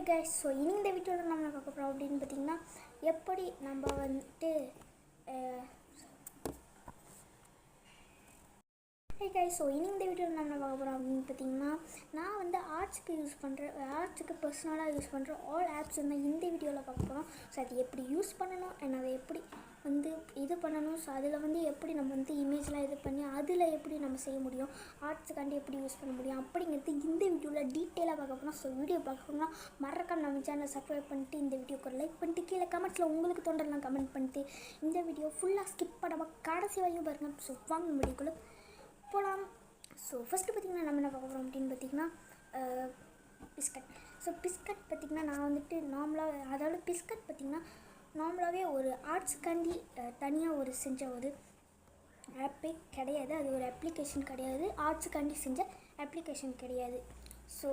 Hey guys, so இந்த வீடியோவில் நம்ம பார்க்க போகிறோம் அப்படின்னு பார்த்தீங்கன்னா, எப்படி நம்ம வந்துட்டு ஹே கைஸ், ஸோ இந்த வீடியோவில் நம்ம பார்க்க போகிறோம் அப்படின்னு பார்த்தீங்கன்னா, நான் வந்து ஆர்ட்ஸுக்கு பர்சனலாக யூஸ் பண்ணுற ஆல் ஆப்ஸ் வந்து இந்த வீடியோவில் பார்க்க போகிறோம். ஸோ அது எப்படி யூஸ் பண்ணணும் அண்ட் அதை எப்படி வந்து இது பண்ணணும், ஸோ அதில் வந்து எப்படி நம்ம வந்து இமேஜ்லாம் இது பண்ணி அதில் எப்படி நம்ம செய்ய முடியும், ஆர்ட்ஸுக்காண்டி எப்படி யூஸ் பண்ண முடியும் அப்படிங்கிறது இந்த வீடியோவில் டீட்டெயிலாக பார்க்க போகிறோம். ஸோ வீடியோ பார்க்கணும்னா மறக்காம நம்ம சேனலை சப்ஸ்கிரைப் பண்ணிட்டு இந்த வீடியோக்கு லைக் பண்ணிட்டு கீழே கமெண்ட்ஸில் உங்களுக்கு தோன்றலாம் கமெண்ட் பண்ணிட்டு இந்த வீடியோ ஃபுல்லாக ஸ்கிப் பண்ணாமல் கடைசி வரையும் பாருங்கள். ஸோ வாங்க வீடியோக்குள்ளே போகலாம். ஸோ ஃபஸ்ட்டு பார்த்திங்கன்னா நம்ம என்ன பார்க்க போகிறோம் அப்படின்னு பார்த்திங்கன்னா பிஸ்கட். ஸோ பிஸ்கட் பார்த்திங்கன்னா நான் வந்துட்டு நார்மலாக, அதாவது பிஸ்கட் பார்த்திங்கன்னா நார்மலாகவே ஒரு ஆர்ட்ஸுக்காண்டி தனியாக செஞ்ச ஒரு ஆப்பே கிடையாது. அது ஒரு அப்ளிகேஷன் கிடையாது, ஆர்ட்ஸுக்காண்டி செஞ்ச அப்ளிகேஷன் கிடையாது. ஸோ